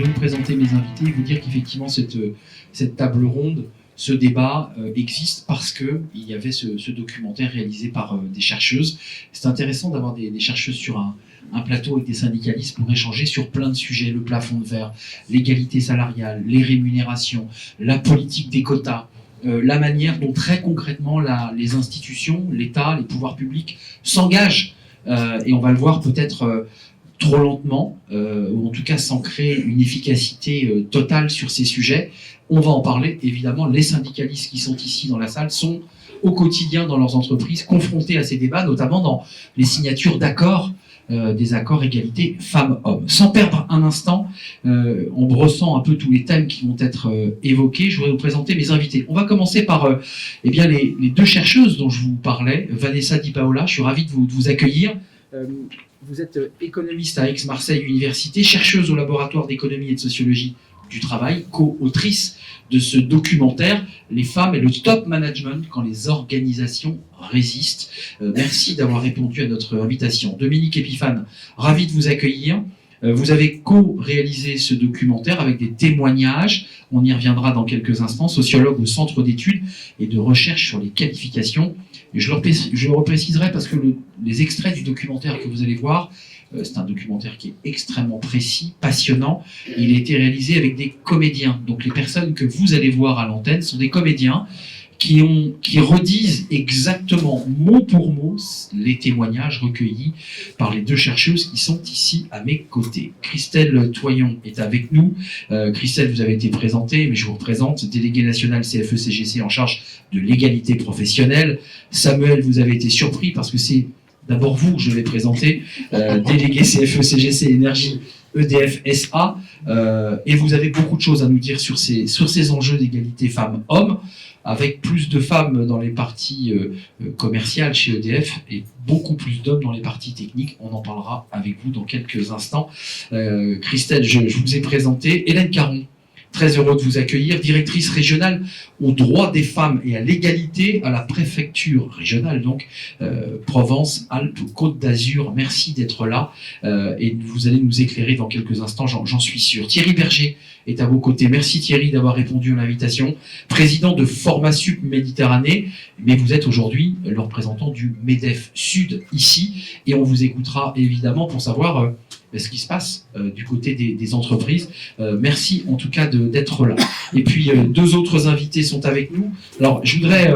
vais vous présenter mes invités et vous dire qu'effectivement cette table ronde, ce débat existe parce qu'il y avait ce documentaire réalisé par des chercheuses. C'est intéressant d'avoir des chercheuses sur un plateau avec des syndicalistes pour échanger sur plein de sujets, le plafond de verre, l'égalité salariale, les rémunérations, la politique des quotas, la manière dont très concrètement les institutions, l'État, les pouvoirs publics s'engagent, et on va le voir peut-être trop lentement, ou en tout cas sans créer une efficacité totale sur ces sujets. On va en parler, évidemment. Les syndicalistes qui sont ici dans la salle sont au quotidien dans leurs entreprises confrontés à ces débats, notamment dans les signatures d'accords, des accords égalité femmes-hommes. Sans perdre un instant, en brossant un peu tous les thèmes qui vont être évoqués, je voudrais vous présenter mes invités. On va commencer par les deux chercheuses dont je vous parlais, Vanessa Di Paola. Je suis ravi de vous accueillir. Vous êtes économiste à Aix-Marseille Université, chercheuse au laboratoire d'économie et de sociologie du travail, co-autrice de ce documentaire « Les femmes et le top management quand les organisations résistent ». Merci d'avoir répondu à notre invitation. Dominique Epiphane, ravi de vous accueillir. Vous avez co-réalisé ce documentaire avec des témoignages, on y reviendra dans quelques instants, sociologue au Centre d'études et de recherche sur les qualifications. Et je le repréciserai parce que les extraits du documentaire que vous allez voir, c'est un documentaire qui est extrêmement précis, passionnant. Il a été réalisé avec des comédiens. Donc les personnes que vous allez voir à l'antenne sont des comédiens qui redisent exactement mot pour mot les témoignages recueillis par les deux chercheuses qui sont ici à mes côtés. Christelle Toyon est avec nous. Christelle, vous avez été présentée, mais je vous représente, déléguée nationale CFE-CGC en charge de l'égalité professionnelle. Samuel, vous avez été surpris parce que c'est d'abord vous que je vais présenter, délégué CFE-CGC Énergie EDF SA, et vous avez beaucoup de choses à nous dire sur ces enjeux d'égalité femmes-hommes, avec plus de femmes dans les parties commerciales chez EDF et beaucoup plus d'hommes dans les parties techniques. On en parlera avec vous dans quelques instants. Christelle, je vous ai présenté. Hélène Caron, très heureux de vous accueillir, directrice régionale aux droits des femmes et à l'égalité à la préfecture régionale, donc Provence-Alpes-Côte d'Azur. Merci d'être là et vous allez nous éclairer dans quelques instants, j'en suis sûr. Thierry Berger est à vos côtés. Merci Thierry d'avoir répondu à l'invitation. Président de Formasup Méditerranée, mais vous êtes aujourd'hui le représentant du MEDEF Sud ici et on vous écoutera évidemment pour savoir ce qui se passe du côté des entreprises. Merci en tout cas d'être là. Et puis deux autres invités sont avec nous. Alors je voudrais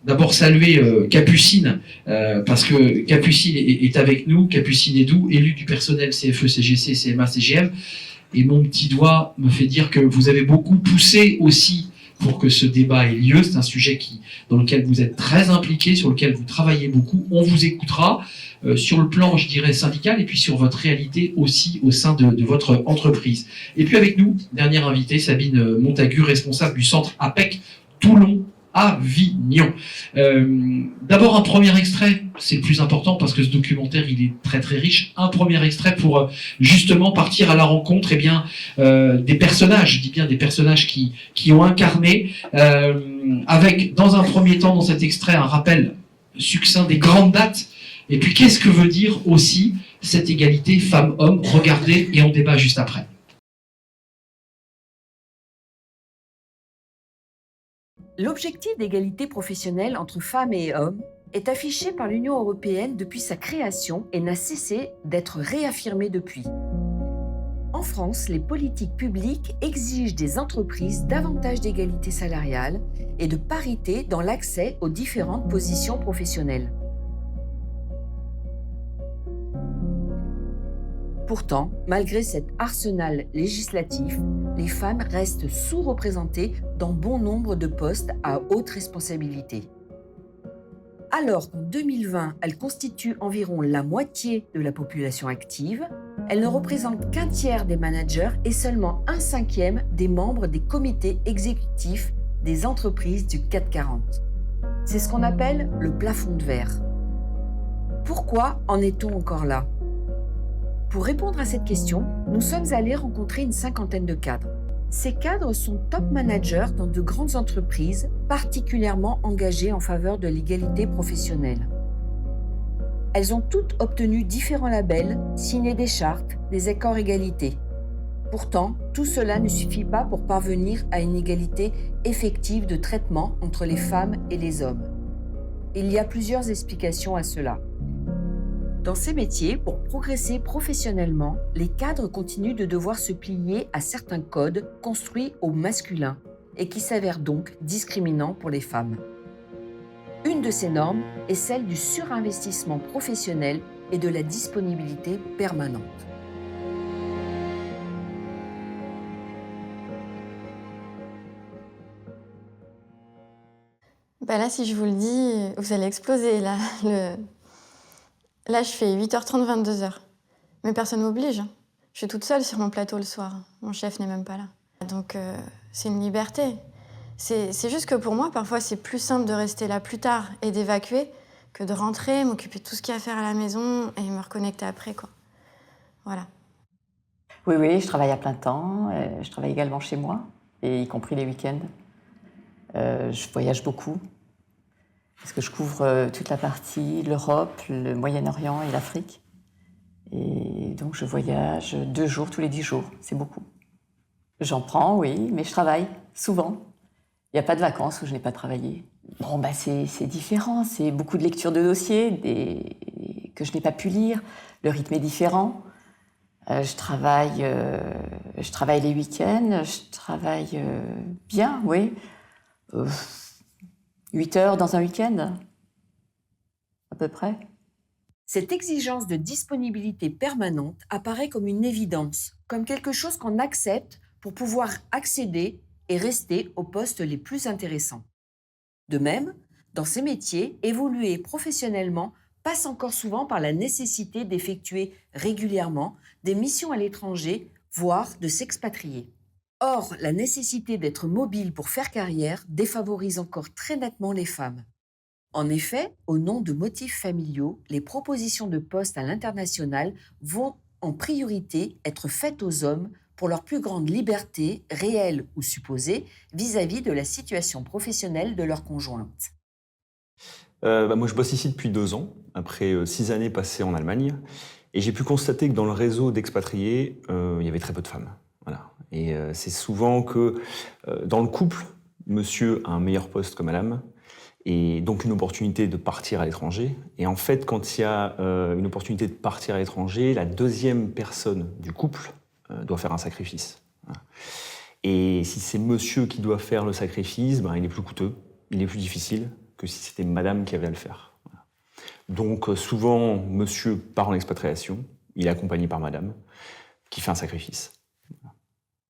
d'abord saluer Capucine, parce que Capucine est avec nous. Capucine Edou, élue du personnel CFE-CGC, CMA-CGM. Et mon petit doigt me fait dire que vous avez beaucoup poussé aussi pour que ce débat ait lieu. C'est un sujet dans lequel vous êtes très impliqué, sur lequel vous travaillez beaucoup. On vous écoutera sur le plan, je dirais, syndical, et puis sur votre réalité aussi au sein de votre entreprise. Et puis avec nous, dernière invitée, Sabine Montagu, responsable du centre APEC Toulon Avignon. D'abord un premier extrait, c'est le plus important parce que ce documentaire il est très très riche. Un premier extrait pour justement partir à la rencontre des personnages, je dis bien des personnages qui ont incarné, avec dans un premier temps dans cet extrait un rappel succinct des grandes dates. Et puis qu'est-ce que veut dire aussi cette égalité femmes-hommes? Regardez et on débat juste après. L'objectif d'égalité professionnelle entre femmes et hommes est affiché par l'Union européenne depuis sa création et n'a cessé d'être réaffirmé depuis. En France, les politiques publiques exigent des entreprises davantage d'égalité salariale et de parité dans l'accès aux différentes positions professionnelles. Pourtant, malgré cet arsenal législatif, les femmes restent sous-représentées dans bon nombre de postes à haute responsabilité. Alors qu'en 2020, elles constituent environ la moitié de la population active, elles ne représentent qu'un tiers des managers et seulement un cinquième des membres des comités exécutifs des entreprises du CAC 40. C'est ce qu'on appelle le plafond de verre. Pourquoi en est-on encore là ? Pour répondre à cette question, nous sommes allés rencontrer une cinquantaine de cadres. Ces cadres sont top managers dans de grandes entreprises particulièrement engagées en faveur de l'égalité professionnelle. Elles ont toutes obtenu différents labels, signé des chartes, des accords égalité. Pourtant, tout cela ne suffit pas pour parvenir à une égalité effective de traitement entre les femmes et les hommes. Il y a plusieurs explications à cela. Dans ces métiers, pour progresser professionnellement, les cadres continuent de devoir se plier à certains codes construits au masculin et qui s'avèrent donc discriminants pour les femmes. Une de ces normes est celle du surinvestissement professionnel et de la disponibilité permanente. Là, si je vous le dis, vous allez exploser. Là, je fais 8h30, 22h. Mais personne ne m'oblige. Je suis toute seule sur mon plateau le soir. Mon chef n'est même pas là. Donc, c'est une liberté. C'est juste que pour moi, parfois, c'est plus simple de rester là plus tard et d'évacuer que de rentrer, m'occuper de tout ce qu'il y a à faire à la maison et me reconnecter après, quoi. Voilà. Oui, je travaille à plein temps. Je travaille également chez moi, et y compris les week-ends. Je voyage beaucoup, parce que je couvre toute la partie, l'Europe, le Moyen-Orient et l'Afrique. Et donc je voyage 2 jours tous les 10 jours, c'est beaucoup. J'en prends, oui, mais je travaille souvent. Il n'y a pas de vacances où je n'ai pas travaillé. Bon, c'est différent, c'est beaucoup de lecture de dossiers que je n'ai pas pu lire. Le rythme est différent. Je travaille les week-ends, je travaille bien, oui. 8 heures dans un week-end, à peu près. Cette exigence de disponibilité permanente apparaît comme une évidence, comme quelque chose qu'on accepte pour pouvoir accéder et rester aux postes les plus intéressants. De même, dans ces métiers, évoluer professionnellement passe encore souvent par la nécessité d'effectuer régulièrement des missions à l'étranger, voire de s'expatrier. Or, la nécessité d'être mobile pour faire carrière défavorise encore très nettement les femmes. En effet, au nom de motifs familiaux, les propositions de postes à l'international vont en priorité être faites aux hommes pour leur plus grande liberté, réelle ou supposée, vis-à-vis de la situation professionnelle de leur conjointe. Moi, je bosse ici depuis 2 ans, après 6 années passées en Allemagne, et j'ai pu constater que dans le réseau d'expatriés, il y avait très peu de femmes. Voilà. Et c'est souvent que dans le couple, monsieur a un meilleur poste que madame, et donc une opportunité de partir à l'étranger. Et en fait, quand il y a une opportunité de partir à l'étranger, la deuxième personne du couple doit faire un sacrifice. Voilà. Et si c'est monsieur qui doit faire le sacrifice, il est plus coûteux, il est plus difficile que si c'était madame qui avait à le faire. Voilà. Donc souvent, monsieur part en expatriation, il est accompagné par madame, qui fait un sacrifice. Voilà.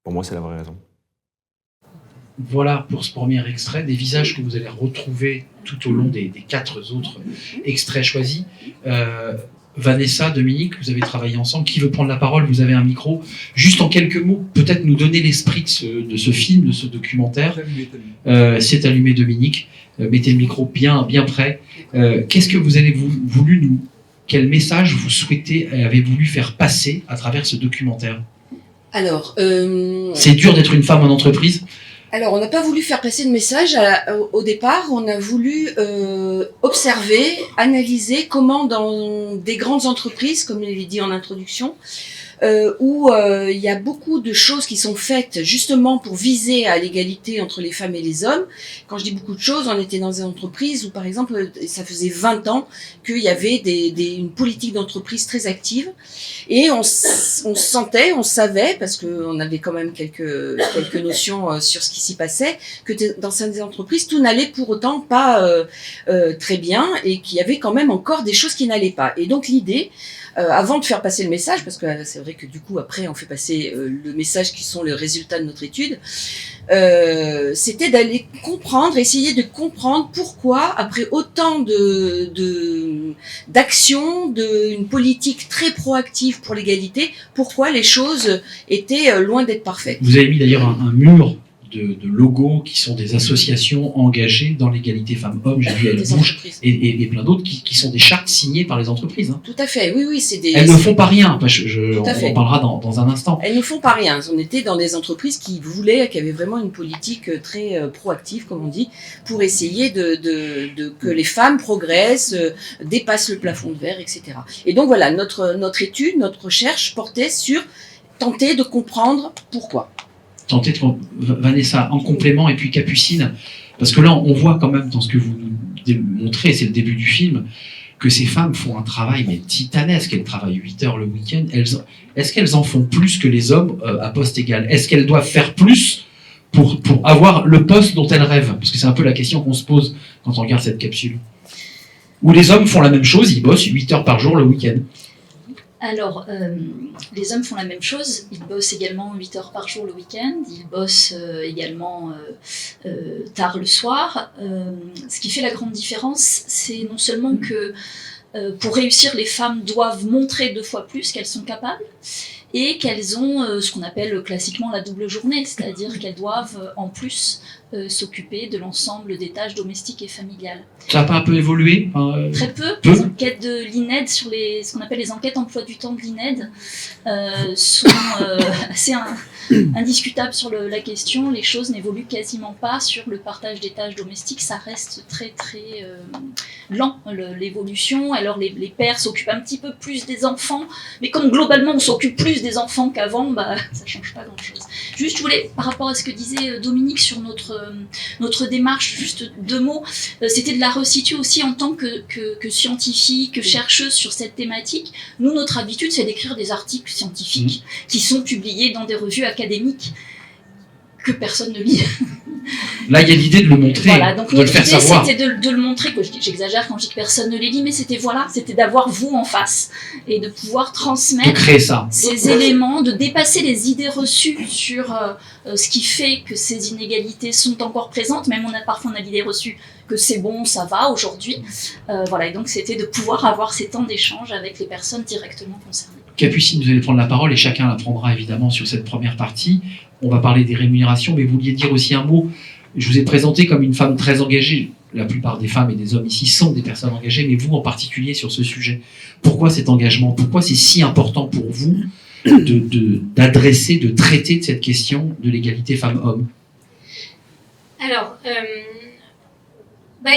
Pour moi, c'est la vraie raison. Voilà pour ce premier extrait, des visages que vous allez retrouver tout au long des 4 autres extraits choisis. Vanessa, Dominique, vous avez travaillé ensemble. Qui veut prendre la parole? Vous avez un micro. Juste en quelques mots, peut-être nous donner l'esprit de ce film, de ce documentaire. C'est allumé, Dominique. Mettez le micro bien près. Qu'est-ce que vous avez voulu nous... Quel message vous souhaitez, avez voulu faire passer à travers ce documentaire? Alors, c'est dur d'être une femme en entreprise? Alors, on n'a pas voulu faire passer de message au départ, on a voulu observer, analyser comment dans des grandes entreprises, comme je l'ai dit en introduction, où il y a beaucoup de choses qui sont faites justement pour viser à l'égalité entre les femmes et les hommes. Quand je dis beaucoup de choses, on était dans des entreprises où, par exemple, ça faisait 20 ans qu'il y avait une politique d'entreprise très active. Et on sentait, on savait, parce qu'on avait quand même quelques notions sur ce qui s'y passait, que dans certaines entreprises, tout n'allait pour autant pas très bien et qu'il y avait quand même encore des choses qui n'allaient pas. Et donc l'idée, avant de faire passer le message, parce que c'est vrai que du coup après on fait passer le message qui sont les résultats de notre étude, c'était d'aller comprendre, essayer de comprendre pourquoi après autant d'actions, d'une politique très proactive pour l'égalité, pourquoi les choses étaient loin d'être parfaites. Vous avez mis d'ailleurs un mur de logos qui sont des associations engagées dans l'égalité femmes-hommes. J'ai vu Elle Bouge et plein d'autres qui sont des chartes signées par les entreprises. Hein. Tout à fait, oui, c'est des... Elles ne font pas rien, on en parlera dans un instant. Elles ne font pas rien, on était dans des entreprises qui avaient vraiment une politique très proactive, comme on dit, pour essayer que les femmes progressent, dépassent le plafond de verre, etc. Et donc voilà, notre étude, notre recherche portait sur tenter de comprendre pourquoi. Tenter de... Vanessa, en complément, et puis Capucine, parce que là, on voit quand même dans ce que vous nous montrez, c'est le début du film, que ces femmes font un travail mais titanesque. Elles travaillent 8 heures le week-end. Est-ce qu'elles en font plus que les hommes à poste égal? Est-ce qu'elles doivent faire plus pour avoir le poste dont elles rêvent? Parce que c'est un peu la question qu'on se pose quand on regarde cette capsule. Ou les hommes font la même chose, ils bossent 8 heures par jour le week-end. Alors, les hommes font la même chose, ils bossent également 8 heures par jour le week-end, ils bossent également tard le soir. Ce qui fait la grande différence, c'est non seulement que pour réussir, les femmes doivent montrer 2 fois plus qu'elles sont capables, et qu'elles ont ce qu'on appelle classiquement la double journée, c'est-à-dire qu'elles doivent en plus s'occuper de l'ensemble des tâches domestiques et familiales. Ça n'a pas un peu évolué? Très peu. Les enquêtes de l'INED sur ce qu'on appelle les enquêtes emploi du temps de l'INED sont assez indiscutables sur la question. Les choses n'évoluent quasiment pas sur le partage des tâches domestiques. Ça reste très très lent, l'évolution. Alors les pères s'occupent un petit peu plus des enfants, mais comme globalement on s'occupe plus des enfants qu'avant, bah, ça change pas grand-chose. Juste, je voulais, par rapport à ce que disait Dominique sur notre démarche, juste 2 mots, c'était de la resituer aussi en tant que scientifique, que chercheuse sur cette thématique. Nous, notre habitude, c'est d'écrire des articles scientifiques qui sont publiés dans des revues académiques que personne ne lit. Là, il y a l'idée de le montrer, voilà, donc de le faire savoir. C'était de le montrer, j'exagère quand je dis que personne ne les lit, mais c'était d'avoir vous en face et de pouvoir transmettre de créer ça. ces éléments, de dépasser les idées reçues sur ce qui fait que ces inégalités sont encore présentes. Même parfois on a l'idée reçue que c'est bon, ça va aujourd'hui. Voilà, et donc c'était de pouvoir avoir ces temps d'échange avec les personnes directement concernées. Capucine, vous allez prendre la parole et chacun la prendra évidemment sur cette première partie. On va parler des rémunérations, mais vous vouliez dire aussi un mot. Je vous ai présenté comme une femme très engagée. La plupart des femmes et des hommes ici sont des personnes engagées, mais vous en particulier sur ce sujet. Pourquoi cet engagement? Pourquoi c'est si important pour vous d'adresser, de traiter de cette question de l'égalité femmes-hommes? Alors,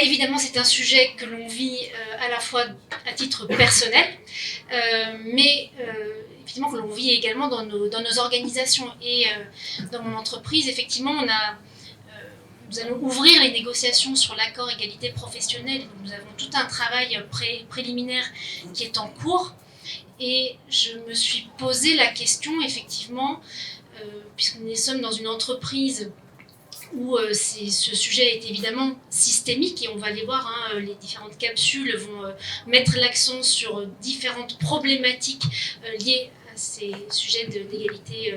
évidemment, c'est un sujet que l'on vit à la fois à titre personnel, mais effectivement que l'on vit également dans nos organisations. Et dans mon entreprise, effectivement, nous allons ouvrir les négociations sur l'accord égalité professionnelle. Donc, nous avons tout un travail préliminaire qui est en cours. Et je me suis posé la question, effectivement, puisque nous sommes dans une entreprise où ce sujet est évidemment systémique, et on va les voir, les différentes capsules vont mettre l'accent sur différentes problématiques liées à ces sujets d'égalité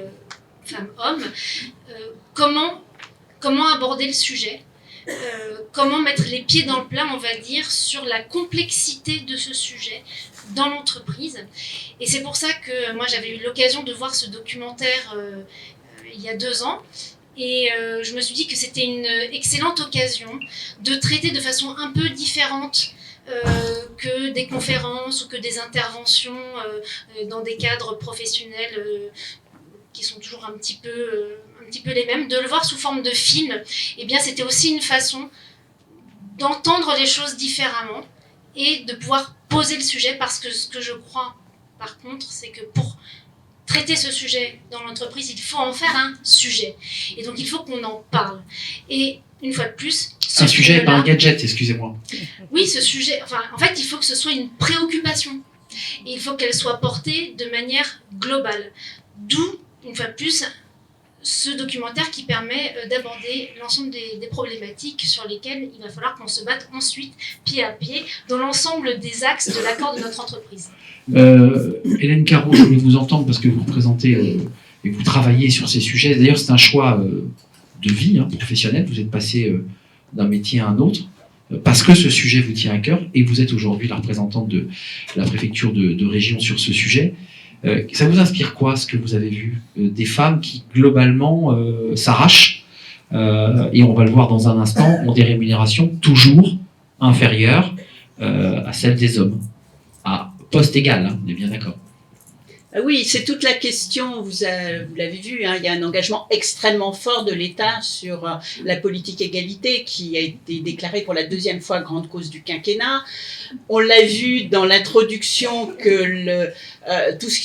femmes-hommes. Comment aborder le sujet, comment mettre les pieds dans le plat, on va dire, sur la complexité de ce sujet dans l'entreprise. Et c'est pour ça que moi j'avais eu l'occasion de voir ce documentaire il y a 2 ans. Et je me suis dit que c'était une excellente occasion de traiter de façon un peu différente que des conférences ou que des interventions dans des cadres professionnels qui sont toujours un petit peu les mêmes, de le voir sous forme de film. Eh bien, c'était aussi une façon d'entendre les choses différemment et de pouvoir poser le sujet, parce que ce que je crois, par contre, c'est que pour traiter ce sujet dans l'entreprise, il faut en faire un sujet. Et donc, il faut qu'on en parle. Et une fois de plus... Un sujet, pas un gadget, excusez-moi. Oui, ce sujet... en fait, il faut que ce soit une préoccupation. Et il faut qu'elle soit portée de manière globale. D'où, une fois de plus, ce documentaire qui permet d'aborder l'ensemble des problématiques sur lesquelles il va falloir qu'on se batte ensuite, pied à pied, dans l'ensemble des axes de l'accord de notre entreprise. Hélène Carreau, je voulais vous entendre parce que vous représentez et vous travaillez sur ces sujets. D'ailleurs, c'est un choix de vie professionnelle. Vous êtes passé d'un métier à un autre parce que ce sujet vous tient à cœur, et vous êtes aujourd'hui la représentante de la préfecture de région sur ce sujet. Ça vous inspire quoi, ce que vous avez vu? Des femmes qui, globalement, s'arrachent, et on va le voir dans un instant, ont des rémunérations toujours inférieures à celles des hommes. À poste égal, on est bien d'accord. Oui, c'est toute la question, vous l'avez vu, hein, il y a un engagement extrêmement fort de l'État sur la politique égalité qui a été déclarée pour la 2e fois grande cause du quinquennat. On l'a vu dans l'introduction que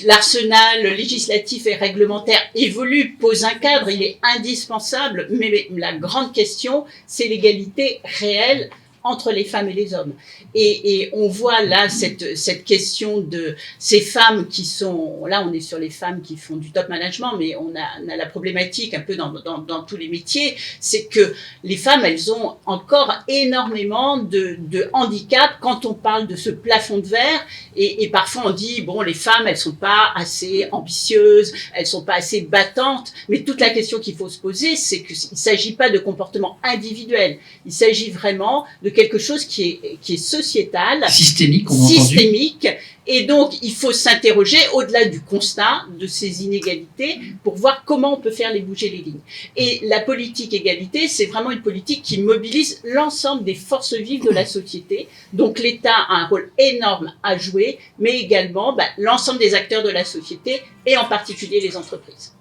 l'arsenal législatif et réglementaire évolue, pose un cadre, il est indispensable, mais la grande question, c'est l'égalité réelle entre les femmes et les hommes. Et on voit là cette question de ces femmes qui sont... Là, on est sur les femmes qui font du top management, mais on a la problématique un peu dans tous les métiers, c'est que les femmes, elles ont encore énormément de handicap quand on parle de ce plafond de verre. Et parfois, on dit, bon, les femmes, elles sont pas assez ambitieuses, elles sont pas assez battantes. Mais toute la question qu'il faut se poser, c'est qu'il s'agit pas de comportement individuel. Il s'agit vraiment de quelque chose qui est sociétal, systémique, on a entendu. Systémique. Et donc, il faut s'interroger au-delà du constat de ces inégalités pour voir comment on peut faire bouger les lignes. Et la politique égalité, c'est vraiment une politique qui mobilise l'ensemble des forces vives de la société. Donc, l'État a un rôle énorme à jouer, mais également l'ensemble des acteurs de la société et en particulier les entreprises.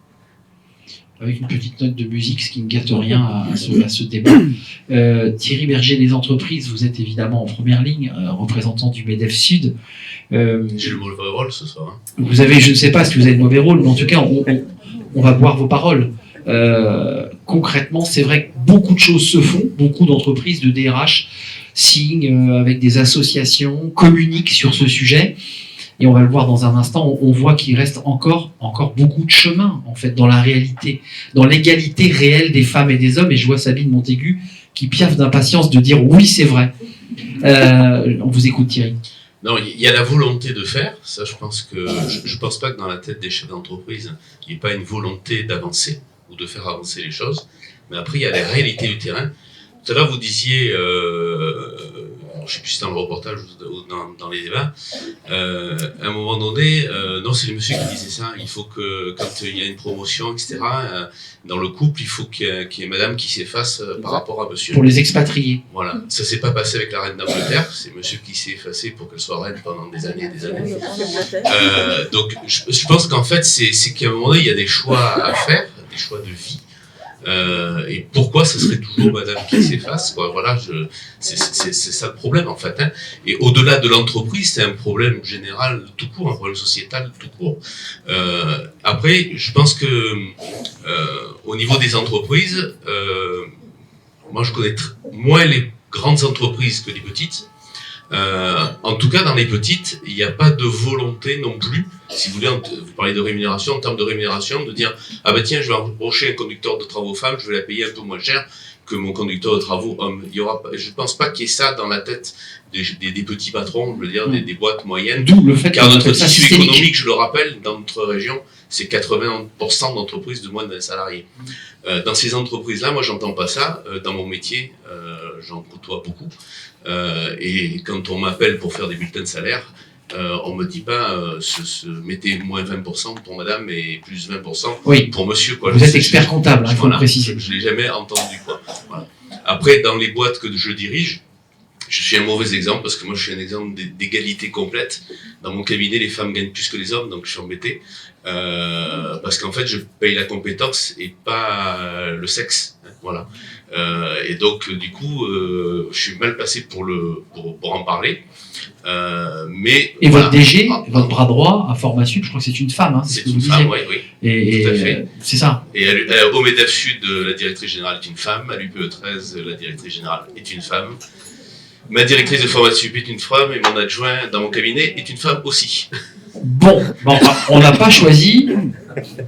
Avec une petite note de musique, ce qui ne gâte rien à ce débat. Thierry Berger, des entreprises, vous êtes évidemment en première ligne, représentant du MEDEF Sud. J'ai le mauvais rôle ce soir. Vous avez, je ne sais pas si vous avez le mauvais rôle, mais en tout cas, on va boire vos paroles. Concrètement, c'est vrai que beaucoup de choses se font, beaucoup d'entreprises de DRH signent avec des associations, communiquent sur ce sujet. Et on va le voir dans un instant, on voit qu'il reste encore beaucoup de chemin, en fait, dans la réalité, dans l'égalité réelle des femmes et des hommes. Et je vois Sabine Montaigu qui piaffe d'impatience de dire oui, c'est vrai. On vous écoute, Thierry. Non, il y a la volonté de faire. Ça, je pense pas que dans la tête des chefs d'entreprise, il n'y ait pas une volonté d'avancer ou de faire avancer les choses. Mais après, il y a la réalité du terrain. Tout à l'heure, vous disiez, je ne sais plus si c'était dans le reportage ou dans les débats, à un moment donné, non, c'est le monsieur qui disait ça, il faut que, quand il y a une promotion, etc., dans le couple, il faut qu'il y ait madame qui s'efface par rapport à monsieur. Pour les expatriés. Voilà, ça ne s'est pas passé avec la reine d'Angleterre, c'est monsieur qui s'est effacé pour qu'elle soit reine pendant des années et des années. Donc, je pense qu'en fait, c'est qu'à un moment donné, il y a des choix à faire, des choix de vie. Et pourquoi ce serait toujours madame qui s'efface, quoi. Voilà, c'est ça le problème en fait, hein. Et au-delà de l'entreprise, c'est un problème général tout court, un problème sociétal tout court. Après, je pense que au niveau des entreprises, moi je connais moins les grandes entreprises que les petites. En tout cas, dans les petites, il n'y a pas de volonté non plus, si vous voulez, vous parlez de rémunération, en termes de rémunération, de dire « Ah ben tiens, je vais embaucher un conducteur de travaux femme, je vais la payer un peu moins cher que mon conducteur de travaux homme. » Je ne pense pas qu'il y ait ça dans la tête des petits patrons, je veux dire, des boîtes moyennes. D'où le fait car notre tissu économique, je le rappelle, dans notre région, c'est 80% d'entreprises de moins d'un salarié. Dans ces entreprises-là, moi, j'entends pas ça. Dans mon métier, j'en côtoie beaucoup. Et quand on m'appelle pour faire des bulletins de salaire, on me dit pas mettez moins 20% pour madame et plus 20% pour monsieur, quoi. Vous êtes expert comptable, il faut le préciser. Je l'ai jamais entendu, quoi. Voilà. Après, dans les boîtes que je dirige, je suis un mauvais exemple parce que moi je suis un exemple d'égalité complète. Dans mon cabinet, les femmes gagnent plus que les hommes, donc je suis embêté. Parce qu'en fait, je paye la compétence et pas le sexe. Hein, voilà. Et donc, du coup, je suis mal placé pour en parler. Mais et voilà. Votre DG, votre bras droit à Formasup, je crois que c'est une femme. Hein, c'est une femme, oui. Et tout à fait. C'est ça. Et au MEDEF Sud, la directrice générale est une femme. À l'UPE 13, la directrice générale est une femme. Ma directrice de Formasup est une femme et mon adjoint dans mon cabinet est une femme aussi. Bon, on n'a pas choisi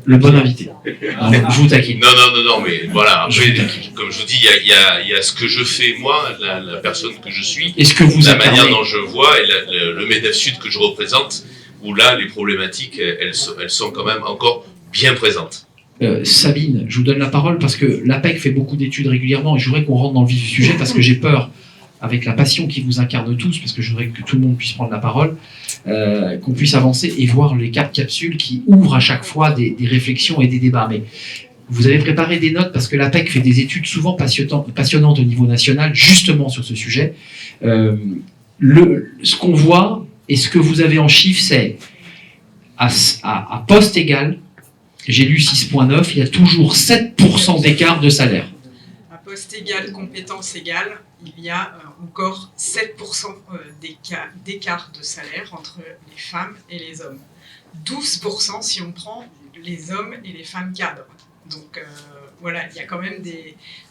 le bon invité. Je vous taquine. Non, mais voilà. Après, comme je vous dis, il y a ce que je fais moi, la personne que je suis, et ce que vous la manière dont je vois, et le MEDEF Sud que je représente, où là, les problématiques, elles sont quand même encore bien présentes. Sabine, je vous donne la parole parce que l'APEC fait beaucoup d'études régulièrement et je voudrais qu'on rentre dans le vif du sujet parce que j'ai peur, avec la passion qui vous incarne tous, parce que je voudrais que tout le monde puisse prendre la parole, qu'on puisse avancer et voir les 4 capsules qui ouvrent à chaque fois des réflexions et des débats. Mais vous avez préparé des notes parce que l'APEC fait des études souvent passionnantes au niveau national, justement sur ce sujet. Ce qu'on voit et ce que vous avez en chiffres, c'est à poste égal, j'ai lu 6.9, il y a toujours 7% d'écart de salaire. À poste égal, compétence égale, il y a encore 7% d'écart de salaire entre les femmes et les hommes. 12% si on prend les hommes et les femmes cadres. Donc voilà, il y a quand même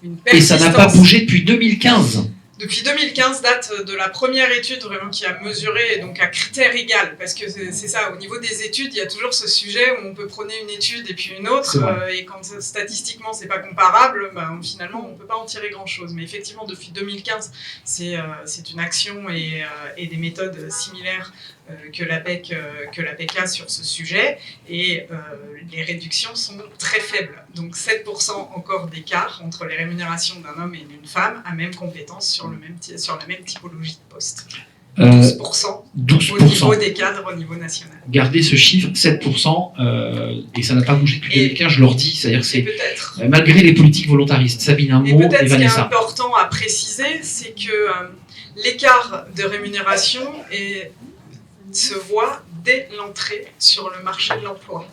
une persistance. Et ça n'a pas bougé depuis 2015. Depuis 2015, date de la première étude vraiment qui a mesuré, donc à critère égal, parce que c'est ça, au niveau des études, il y a toujours ce sujet où on peut prôner une étude et puis une autre, et quand statistiquement c'est pas comparable, finalement on peut pas en tirer grand chose. Mais effectivement, depuis 2015, c'est une action et des méthodes similaires que l'APEC a sur ce sujet, et les réductions sont très faibles. Donc 7% encore d'écart entre les rémunérations d'un homme et d'une femme à même compétence sur la même typologie de poste. 12% au niveau des cadres au niveau national. Gardez ce chiffre, 7%, et ça n'a pas bougé depuis 2015, je leur dis, c'est-à-dire que c'est malgré les politiques volontaristes. Sabine, un mot, et peut-être et ce qui est Vanessa. important à préciser, c'est que l'écart de rémunération se voit dès l'entrée sur le marché de l'emploi.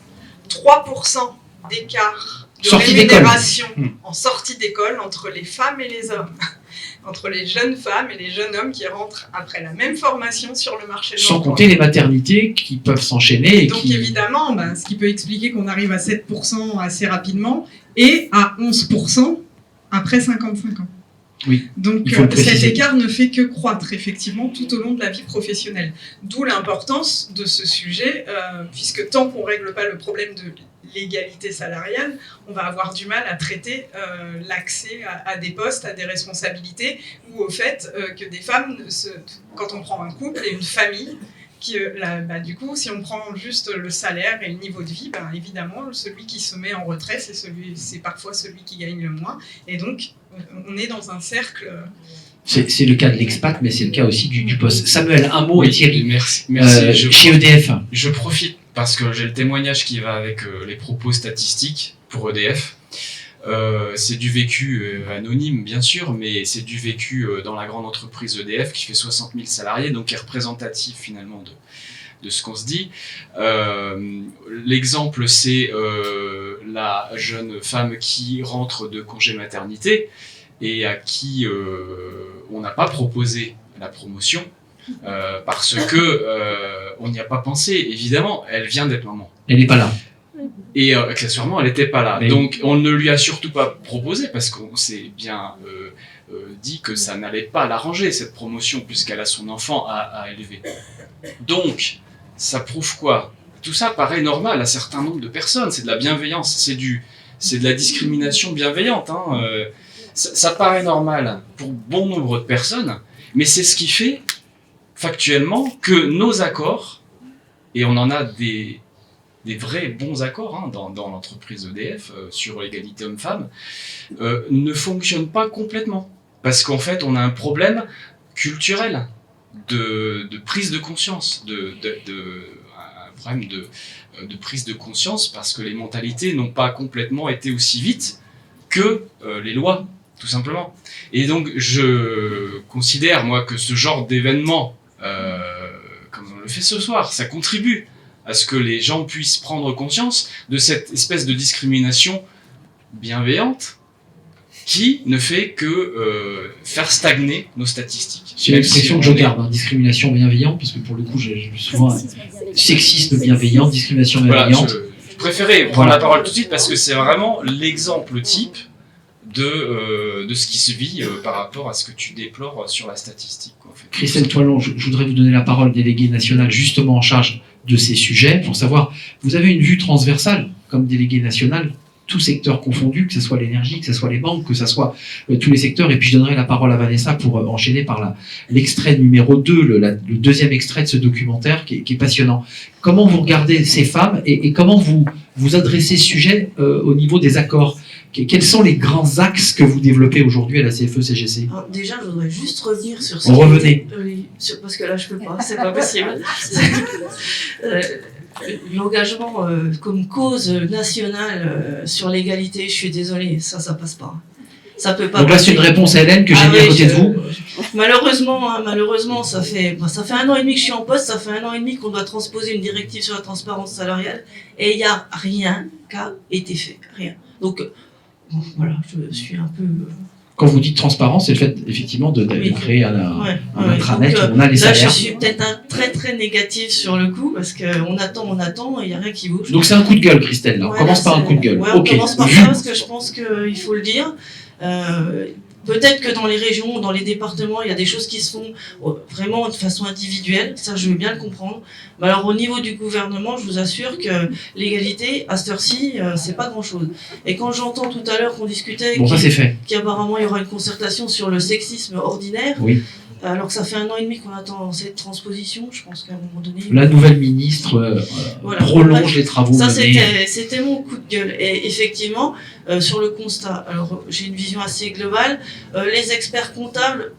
3% d'écart de rémunération en sortie d'école entre les femmes et les hommes, entre les jeunes femmes et les jeunes hommes qui rentrent après la même formation sur le marché de l'emploi. Sans compter les maternités qui peuvent s'enchaîner. Donc évidemment, ce qui peut expliquer qu'on arrive à 7% assez rapidement et à 11% après 55 ans. Oui, donc cet écart ne fait que croître effectivement tout au long de la vie professionnelle. D'où l'importance de ce sujet, puisque tant qu'on ne règle pas le problème de l'égalité salariale, on va avoir du mal à traiter l'accès à des postes, à des responsabilités, ou au fait que des femmes, quand on prend un couple et une famille, du coup, si on prend juste le salaire et le niveau de vie, évidemment, celui qui se met en retrait, c'est parfois celui qui gagne le moins. Et donc, on est dans un cercle... C'est le cas de l'expat, mais c'est le cas aussi du poste. Samuel, un mot, et Thierry, merci. Chez EDF. Je profite, parce que j'ai le témoignage qui va avec les propos statistiques pour EDF. C'est du vécu anonyme, bien sûr, mais c'est du vécu dans la grande entreprise EDF qui fait 60 000 salariés, donc qui est représentatif finalement de ce qu'on se dit. L'exemple, c'est la jeune femme qui rentre de congé maternité et à qui on n'a pas proposé la promotion parce que on n'y a pas pensé. Évidemment, elle vient d'être maman. Elle n'est pas là. Et accessoirement, elle n'était pas là. Mais donc, on ne lui a surtout pas proposé parce qu'on s'est bien dit que ça n'allait pas l'arranger, cette promotion, puisqu'elle a son enfant à élever. Donc, ça prouve quoi? Tout ça paraît normal à un certain nombre de personnes. C'est de la bienveillance, c'est de la discrimination bienveillante. Ça paraît normal pour bon nombre de personnes, mais c'est ce qui fait factuellement que nos accords, et on en a des vrais bons accords dans l'entreprise EDF sur l'égalité homme-femme, ne fonctionnent pas complètement. Parce qu'en fait, on a un problème culturel de prise de conscience, un problème de prise de conscience parce que les mentalités n'ont pas complètement été aussi vite que les lois, tout simplement. Et donc, je considère, moi, que ce genre d'événement, comme on le fait ce soir, ça contribue à ce que les gens puissent prendre conscience de cette espèce de discrimination bienveillante qui ne fait que faire stagner nos statistiques. C'est l'expression que je garde, discrimination bienveillante, parce que pour le coup, j'ai souvent sexisme bienveillant, discrimination bienveillante. Voilà, je préférais prendre la parole tout de suite parce que c'est vraiment l'exemple type de ce qui se vit par rapport à ce que tu déplores sur la statistique. En fait. Christelle Toilon, je voudrais vous donner la parole, déléguée nationale justement en charge de ces sujets, pour savoir, vous avez une vue transversale comme déléguée nationale, tous secteurs confondus, que ce soit l'énergie, que ce soit les banques, que ce soit tous les secteurs, et puis je donnerai la parole à Vanessa pour enchaîner par l'extrait numéro 2, le deuxième extrait de ce documentaire qui est passionnant. Comment vous regardez ces femmes et comment vous adressez ce sujet au niveau des accords? Quels sont les grands axes que vous développez aujourd'hui à la CFE-CGC? Déjà, je voudrais juste revenir sur ce Revenez. Oui, parce que là, je peux pas, c'est pas possible. L'engagement comme cause nationale sur l'égalité, je suis désolée, ça passe pas. Ça peut pas. Donc là, c'est une réponse à Hélène que j'ai mis à côté de vous. malheureusement, ça fait 1 an et demi que je suis en poste, ça fait 1 an et demi qu'on doit transposer une directive sur la transparence salariale, et il n'y a rien qui a été fait, rien. Donc, bon, voilà, je suis un peu... Quand vous dites transparence, c'est le fait effectivement de créer un intranet où on a les là, salaires. je suis peut-être très négatif sur le coup, parce qu'on attend, et il n'y a rien qui bouge. Donc c'est un coup de gueule, Christelle, là. On commence par un coup de gueule. Ouais, Ok. on commence par ça, parce que je pense qu'il faut le dire. Peut-être que dans les régions, dans les départements, il y a des choses qui se font vraiment de façon individuelle, ça je veux bien le comprendre. Mais alors au niveau du gouvernement, je vous assure que l'égalité, à cette heure-ci, c'est pas grand-chose. Et quand j'entends tout à l'heure qu'on discutait Bon, ça c'est fait. qu'apparemment il y aura une concertation sur le sexisme ordinaire, Oui. alors que ça fait 1 an et demi qu'on attend cette transposition, je pense qu'à un moment donné... La nouvelle ministre Voilà. prolonge les travaux Ça, menés. c'était mon coup de gueule. Et effectivement, sur le constat, alors j'ai une vision assez globale. Les experts comptables,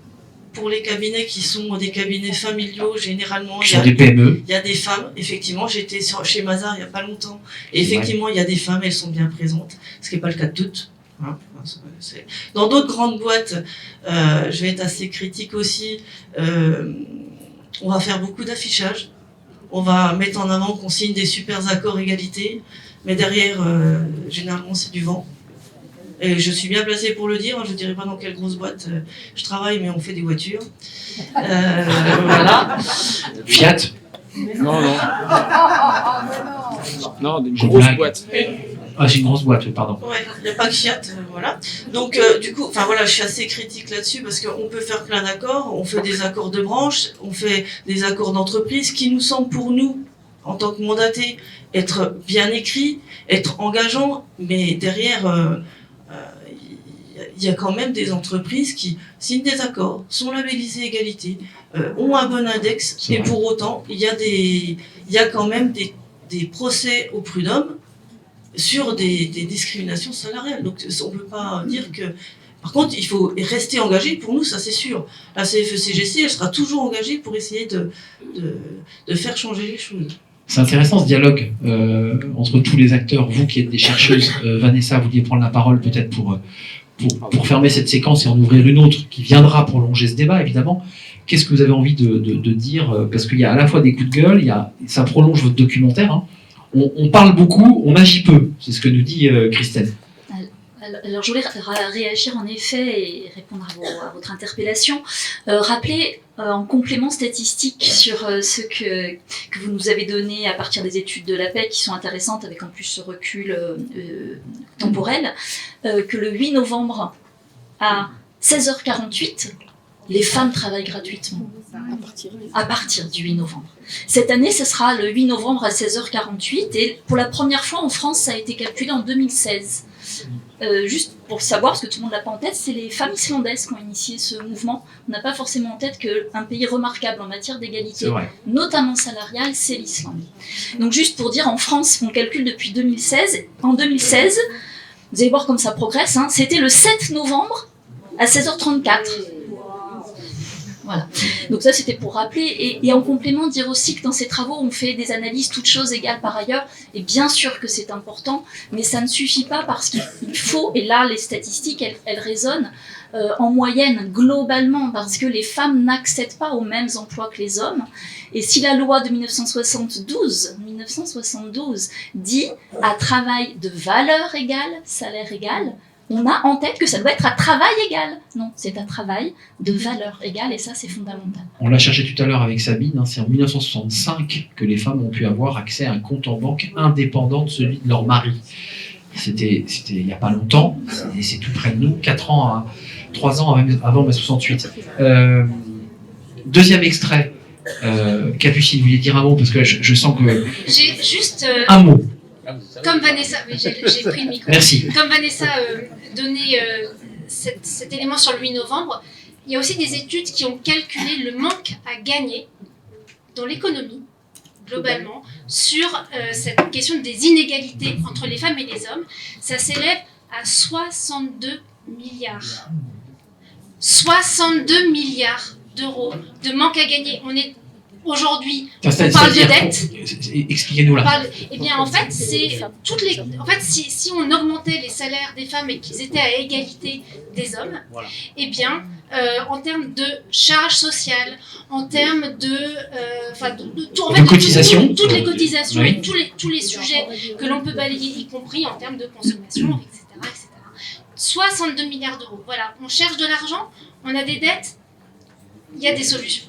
pour les cabinets qui sont des cabinets familiaux, généralement, Qui sont des PME. il y a des femmes. Effectivement, j'étais chez Mazars il n'y a pas longtemps. Et effectivement, il y a des femmes, elles sont bien présentes, ce qui n'est pas le cas de toutes. Hein. Dans d'autres grandes boîtes, je vais être assez critique aussi, on va faire beaucoup d'affichage. On va mettre en avant qu'on signe des super accords égalité, mais derrière, généralement, c'est du vent. Et je suis bien placée pour le dire, je ne dirais pas dans quelle grosse boîte je travaille, mais on fait des voitures. Voilà. Fiat. Non. Non, une grosse boîte. Ah, c'est une grosse boîte, pardon. Ouais, il n'y a pas que Fiat, voilà. Donc, du coup, je suis assez critique là-dessus parce qu'on peut faire plein d'accords. On fait des accords de branche, on fait des accords d'entreprise qui nous semblent pour nous, en tant que mandatés, être bien écrits, être engageants, mais derrière, il y a quand même des entreprises qui signent des accords, sont labellisées égalité, ont un bon index, et pour autant, il y a quand même des procès au prud'homme sur des discriminations salariales. Donc on ne peut pas dire que... Par contre, il faut rester engagé, pour nous, ça c'est sûr. La CFE-CGC, elle sera toujours engagée pour essayer de faire changer les choses. C'est intéressant ce dialogue entre tous les acteurs. Vous qui êtes des chercheuses, Vanessa, vous vouliez prendre la parole peut-être pour fermer cette séquence et en ouvrir une autre qui viendra prolonger ce débat, évidemment. Qu'est-ce que vous avez envie de dire? Parce qu'il y a à la fois des coups de gueule, ça prolonge votre documentaire, hein. On parle beaucoup, on agit peu. C'est ce que nous dit Christelle. Alors, je voulais réagir en effet et répondre à votre interpellation. Rappeler en complément statistique sur ce que vous nous avez donné à partir des études de l'APEC, qui sont intéressantes avec en plus ce recul temporel, que le 8 novembre à 16h48, les femmes travaillent gratuitement. À partir du 8 novembre. Cette année, ce sera le 8 novembre à 16h48 et pour la première fois en France, ça a été calculé en 2016. Juste pour savoir, parce que tout le monde l'a pas en tête, c'est les femmes islandaises qui ont initié ce mouvement. On n'a pas forcément en tête qu'un pays remarquable en matière d'égalité, notamment salariale, c'est l'Islande. Donc juste pour dire, en France, on calcule depuis 2016. En 2016, vous allez voir comme ça progresse, hein, c'était le 7 novembre à 16h34. Voilà. Donc ça, c'était pour rappeler. Et en complément, dire aussi que dans ces travaux, on fait des analyses toutes choses égales par ailleurs. Et bien sûr que c'est important, mais ça ne suffit pas parce qu'il faut, et là, les statistiques, elles résonnent, en moyenne, globalement, parce que les femmes n'accèdent pas aux mêmes emplois que les hommes. Et si la loi de 1972 dit à travail de valeur égale, salaire égal, on a en tête que ça doit être à travail égal. Non, c'est à travail de valeur égale et ça, c'est fondamental. On l'a cherché tout à l'heure avec Sabine, hein, c'est en 1965 que les femmes ont pu avoir accès à un compte en banque indépendant de celui de leur mari. C'était il n'y a pas longtemps, c'est tout près de nous, 3 ans avant mai 68. Deuxième extrait, Capucine, vous vouliez dire un mot parce que je sens que... J'ai juste... un mot. Comme Vanessa, oui, j'ai pris le micro. Merci. Comme Vanessa donnait cet élément sur le 8 novembre, il y a aussi des études qui ont calculé le manque à gagner dans l'économie, globalement, sur cette question des inégalités entre les femmes et les hommes. Ça s'élève à 62 milliards. 62 milliards d'euros de manque à gagner. On est aujourd'hui, on C'est-à-dire, parle de dette. Expliquez-nous là. Eh bien, en fait, si on augmentait les salaires des femmes et qu'ils étaient à égalité des hommes, eh bien, en termes de charges sociales, en termes de cotisations, toutes les cotisations oui. et tous les sujets que l'on peut balayer, y compris en termes de consommation, etc. 62 milliards d'euros. Voilà, on cherche de l'argent, on a des dettes, il y a des solutions.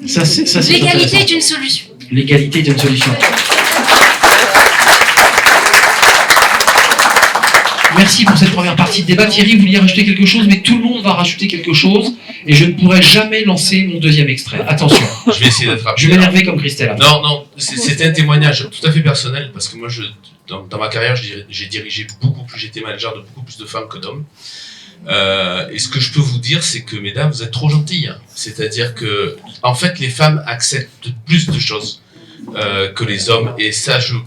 L'égalité est une solution. L'égalité est une solution. Merci pour cette première partie de débat. Thierry, vous vouliez rajouter quelque chose, mais tout le monde va rajouter quelque chose, et je ne pourrai jamais lancer mon deuxième extrait. Attention. Je vais essayer d'être rapide. Je vais m'énerver comme Christelle. Non, c'était un témoignage tout à fait personnel, parce que moi, dans ma carrière, j'ai dirigé j'étais manager de beaucoup plus de femmes que d'hommes. Et ce que je peux vous dire, c'est que, mesdames, vous êtes trop gentilles. Hein. C'est-à-dire que, en fait, les femmes acceptent plus de choses que les hommes, et ça, je vous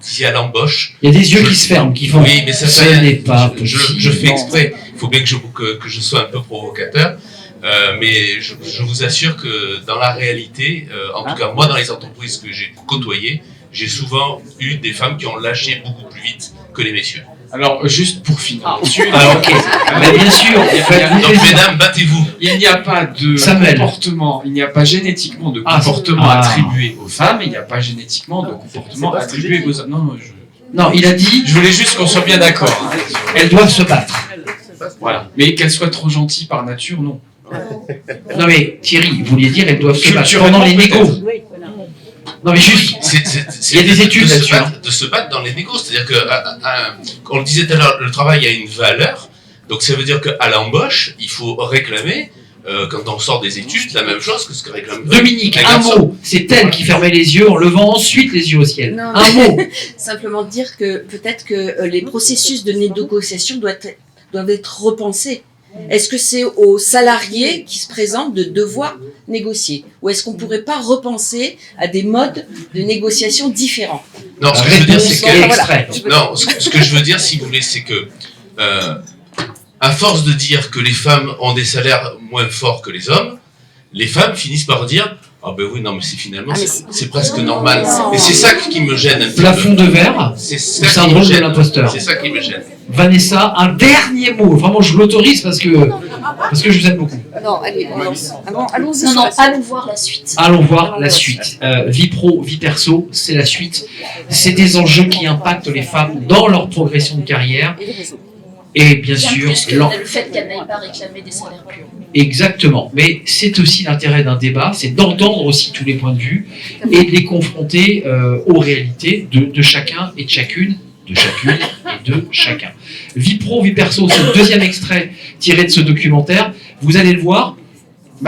dis à l'embauche. Il y a des yeux qui se ferment, qui font. Oui, mais ça n'est pas je fais exprès. Il faut bien que je sois un peu provocateur. Mais je vous assure que dans la réalité, en tout cas moi dans les entreprises que j'ai côtoyées, j'ai souvent eu des femmes qui ont lâché beaucoup plus vite que les messieurs. Alors, juste pour finir là-dessus. Alors, ok. Mais bien sûr. Donc, mesdames, battez-vous. Il n'y a pas de comportement, il n'y a pas génétiquement de comportement attribué aux femmes, il n'y a pas génétiquement de comportement attribué aux hommes. Non, il a dit. Je voulais juste qu'on soit bien d'accord. Hein. Elles doivent se battre. Voilà. Mais qu'elles soient trop gentilles par nature, non. Non, mais Thierry, vous vouliez dire elles doivent se battre pendant les négos. Non mais juste, il y a des études là-dessus. De se battre dans les négos, c'est-à-dire que, on le disait tout à l'heure, le travail a une valeur, donc ça veut dire qu'à l'embauche, il faut réclamer, quand on sort des études, la même chose que ce que réclame... Dominique, un mot, c'est elle qui fermait les yeux en levant ensuite les yeux au ciel. Non, un mot. Simplement dire que peut-être que les processus de négociation doivent être repensés. Est-ce que c'est aux salariés qui se présentent de devoir négocier? Ou est-ce qu'on ne pourrait pas repenser à des modes de négociation différents? Non, ce que je veux dire, c'est que... Non, ce que je veux dire, si vous voulez, c'est que... à force de dire que les femmes ont des salaires moins forts que les hommes, les femmes finissent par dire... Ah ben oui, non, mais c'est presque normal. Et c'est ça qui me gêne un petit peu. Plafond de verre, c'est ça syndrome de l'imposteur. C'est ça qui me gêne. Vanessa, un dernier mot. Vraiment, je l'autorise parce que je vous aime beaucoup. Non, allez, allons-y. Non, allons voir la suite. Allons voir la suite. Vie pro, vie perso, c'est la suite. C'est des enjeux qui impactent les femmes dans leur progression de carrière. Et bien sûr, plus que le fait qu'elles n'aillent pas réclamer des salaires plus hauts. Exactement, mais c'est aussi l'intérêt d'un débat, c'est d'entendre aussi tous les points de vue et de les confronter aux réalités de chacun et de chacune, et de chacun. Vie pro, vie perso, c'est le deuxième extrait tiré de ce documentaire. Vous allez le voir,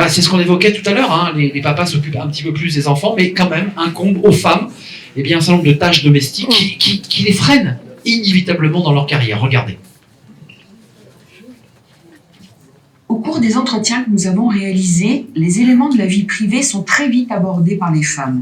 c'est ce qu'on évoquait tout à l'heure, hein, les papas s'occupent un petit peu plus des enfants, mais quand même incombe aux femmes un certain nombre de tâches domestiques qui les freinent inévitablement dans leur carrière. Regardez. Au cours des entretiens que nous avons réalisés, les éléments de la vie privée sont très vite abordés par les femmes.